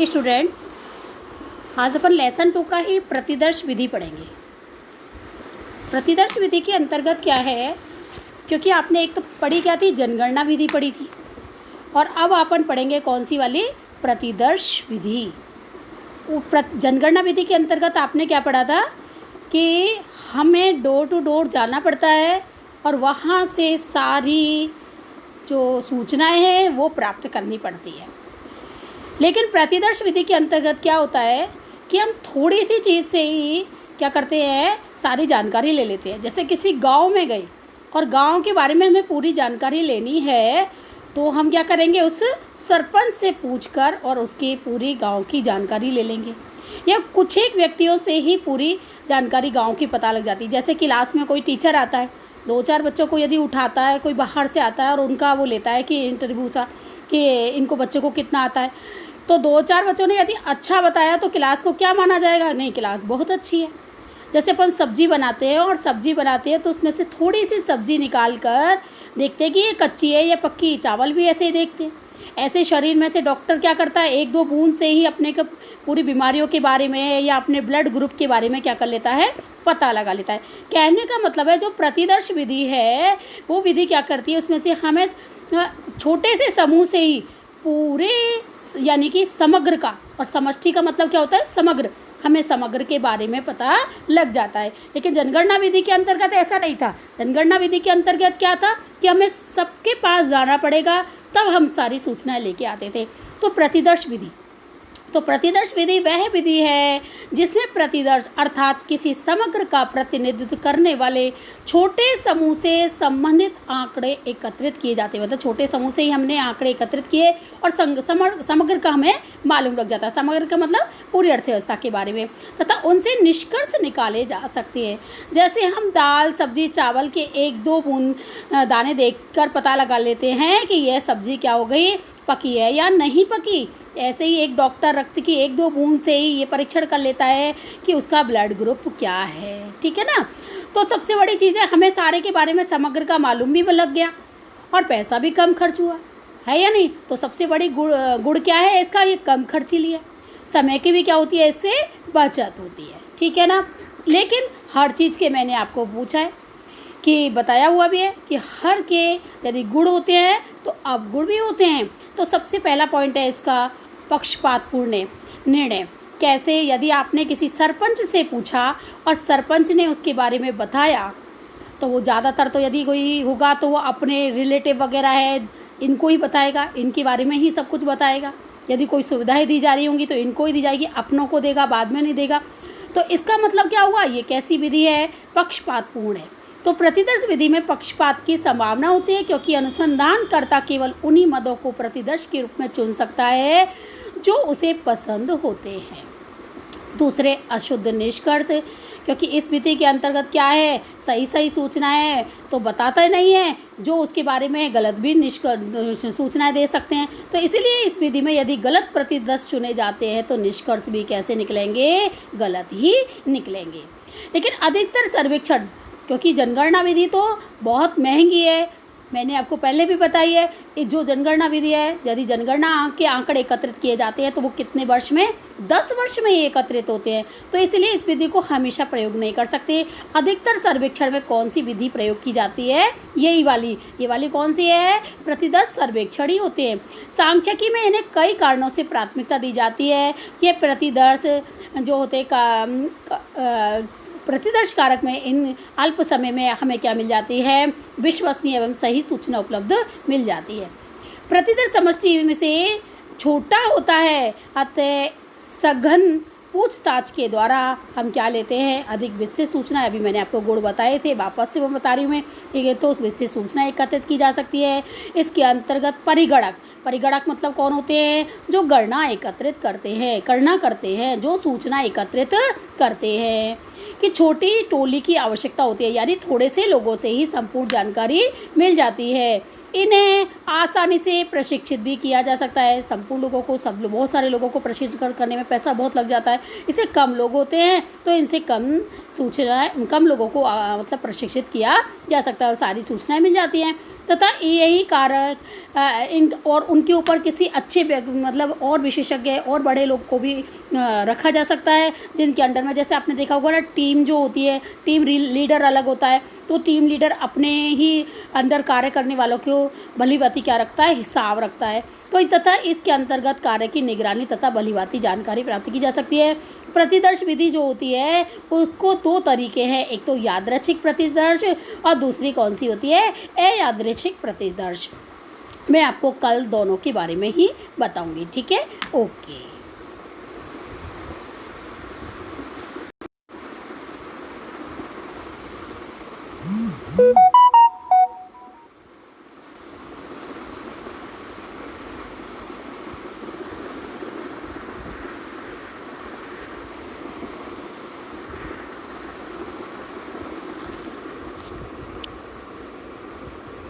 Students, आज अपन lesson 2 का ही प्रतिदर्श विधि पढ़ेंगे। प्रतिदर्श विधि के अंतर्गत क्या है, क्योंकि आपने एक तो पढ़ी क्या थी, जनगणना विधि पढ़ी थी, और अब अपन पढ़ेंगे कौन सी वाली, प्रतिदर्श विधि। जनगणना विधि के अंतर्गत आपने क्या पढ़ा था कि हमें डोर टू डोर जाना पड़ता है और वहाँ से सारी जो सूचनाएं हैं वो प्राप्त करनी पड़ती है। लेकिन प्रतिदर्श विधि के अंतर्गत क्या होता है कि हम थोड़ी सी चीज़ से ही क्या करते हैं, सारी जानकारी ले लेते हैं। जैसे किसी गांव में गए और गांव के बारे में हमें पूरी जानकारी लेनी है, तो हम क्या करेंगे, उस सरपंच से पूछकर और उसकी पूरी गांव की जानकारी ले लेंगे, या कुछ एक व्यक्तियों से ही पूरी जानकारी गांव की पता लग जाती है। जैसे क्लास में कोई टीचर आता है, 2-4 बच्चों को यदि उठाता है, कोई बाहर से आता है और उनका वो लेता है कि इंटरव्यू सा कि इनको बच्चों को कितना आता है, तो 2-4 बच्चों ने यदि अच्छा बताया तो क्लास को क्या माना जाएगा, नहीं क्लास बहुत अच्छी है। जैसे अपन सब्जी बनाते हैं और सब्जी बनाते हैं तो उसमें से थोड़ी सी सब्जी निकाल कर देखते हैं कि ये कच्ची है या पक्की, चावल भी ऐसे ही देखते हैं। ऐसे शरीर में से डॉक्टर क्या करता है, 1-2 बूंद से ही अपने को पूरी बीमारियों के बारे में या अपने ब्लड ग्रुप के बारे में क्या कर लेता है, पता लगा लेता है। कहने का मतलब है जो प्रतिदर्श विधि है वो विधि क्या करती है, उसमें से हमें छोटे से समूह से ही पूरे यानी कि समग्र का, और समष्टि का मतलब क्या होता है, समग्र, हमें समग्र के बारे में पता लग जाता है। लेकिन जनगणना विधि के अंतर्गत ऐसा नहीं था। जनगणना विधि के अंतर्गत क्या था कि हमें सबके पास जाना पड़ेगा, तब हम सारी सूचनाएं लेके आते थे। तो प्रतिदर्श विधि, तो प्रतिदर्श विधि वह विधि है जिसमें प्रतिदर्श अर्थात किसी समग्र का प्रतिनिधित्व करने वाले छोटे समूह से संबंधित आंकड़े एकत्रित किए जाते हैं। मतलब छोटे समूह से ही हमने आंकड़े एकत्रित किए और समग्र का हमें मालूम लग जाता है। समग्र का मतलब पूरी अर्थव्यवस्था के बारे में, तथा उनसे निष्कर्ष निकाले जा सकते हैं। जैसे हम दाल, सब्जी, चावल के 1-2 बूंद दाने देखकर पता लगा लेते हैं कि यह सब्जी क्या हो गई, पकी है या नहीं पकी। ऐसे ही एक डॉक्टर रक्त की 1-2 बूंद से ही ये परीक्षण कर लेता है कि उसका ब्लड ग्रुप क्या है, ठीक है ना। तो सबसे बड़ी चीज़ है, हमें सारे के बारे में समग्र का मालूम भी लग गया और पैसा भी कम खर्च हुआ है या नहीं। तो सबसे बड़ी गुण क्या है इसका, ये कम खर्चीली है। समय की भी क्या होती है, इससे बचत होती है, ठीक है ना। लेकिन हर चीज़ के मैंने आपको पूछा है कि बताया हुआ भी है कि हर के यदि गुण होते हैं तो अवगुण भी होते हैं। तो सबसे पहला पॉइंट है इसका पक्षपातपूर्ण निर्णय। कैसे, यदि आपने किसी सरपंच से पूछा और सरपंच ने उसके बारे में बताया, तो वो ज़्यादातर तो यदि कोई होगा तो वो अपने रिलेटिव वगैरह है इनको ही बताएगा, इनके बारे में ही सब कुछ बताएगा। यदि कोई सुविधाएं दी जा रही होंगी तो इनको ही दी जाएगी, अपनों को देगा, बाद में नहीं देगा। तो इसका मतलब क्या हुआ, ये कैसी विधि है, पक्षपातपूर्ण है। तो प्रतिदर्श विधि में पक्षपात की संभावना होती है, क्योंकि अनुसंधानकर्ता केवल उन्हीं मदों को प्रतिदर्श के रूप में चुन सकता है जो उसे पसंद होते हैं। दूसरे, अशुद्ध निष्कर्ष, क्योंकि इस विधि के अंतर्गत क्या है, सही सूचनाएं तो बताता नहीं है, जो उसके बारे में गलत भी सूचनाएं दे सकते हैं। तो इसीलिए इस विधि में यदि गलत प्रतिदर्श चुने जाते हैं तो निष्कर्ष भी कैसे निकलेंगे, गलत ही निकलेंगे। लेकिन अधिकतर सर्वेक्षण, क्योंकि जनगणना विधि तो बहुत महंगी है, मैंने आपको पहले भी बताई है, जो जनगणना विधि है, यदि जनगणना के आंकड़े एकत्रित किए जाते हैं तो वो कितने वर्ष में, 10 वर्ष में ही एकत्रित होते हैं। तो इसलिए इस विधि को हमेशा प्रयोग नहीं कर सकते। अधिकतर सर्वेक्षण में कौन सी विधि प्रयोग की जाती है, यही वाली, ये वाली कौन सी है, प्रतिदर्श सर्वेक्षण ही होते हैं। सांख्यिकी में इन्हें कई कारणों से प्राथमिकता दी जाती है। ये प्रतिदर्श जो होते प्रतिदर्श कारक में इन अल्प समय में हमें क्या मिल जाती है, विश्वसनीय एवं सही सूचना उपलब्ध मिल जाती है। प्रतिदर्श समष्टि में से छोटा होता है, अतः सघन पूछताछ के द्वारा हम क्या लेते हैं, अधिक विस्तृत सूचना। अभी मैंने आपको गुण बताए थे, वापस से वो बता रही हूँ मैं, ठीक है। तो उस विस्तृत सूचना एकत्रित की जा सकती है। इसके अंतर्गत परिगणक मतलब कौन होते हैं, जो गणना एकत्रित करते हैं, जो सूचना एकत्रित करते हैं। कि छोटी टोली की आवश्यकता होती है, यानी थोड़े से लोगों से ही संपूर्ण जानकारी मिल जाती है। इन्हें आसानी से प्रशिक्षित भी किया जा सकता है। संपूर्ण लोगों को बहुत सारे लोगों को प्रशिक्षित करने में पैसा बहुत लग जाता है। इससे कम लोग होते हैं तो इनसे कम लोगों को मतलब प्रशिक्षित किया जा सकता है और सारी सूचनाएं मिल जाती हैं। तथा यही कारक और उनके ऊपर किसी अच्छे मतलब और विशेषज्ञ और बड़े लोग को भी रखा जा सकता है, जिनके अंडर में, जैसे आपने देखा होगा ना, टीम जो होती है, टीम लीडर अलग होता है, तो टीम लीडर अपने ही अंदर कार्य करने वालों को भलीभांति क्या रखता है, हिसाब रखता है। तो तथा इसके अंतर्गत कार्य की निगरानी तथा भलीभांति जानकारी प्राप्त की जा सकती है। प्रतिदर्श विधि जो होती है उसको 2 तरीके हैं, एक तो यादृच्छिक प्रतिदर्श और दूसरी कौन सी होती है, अयादृच्छिक प्रतिदर्श। मैं आपको कल दोनों के बारे में ही बताऊंगी, ठीक है, ओके।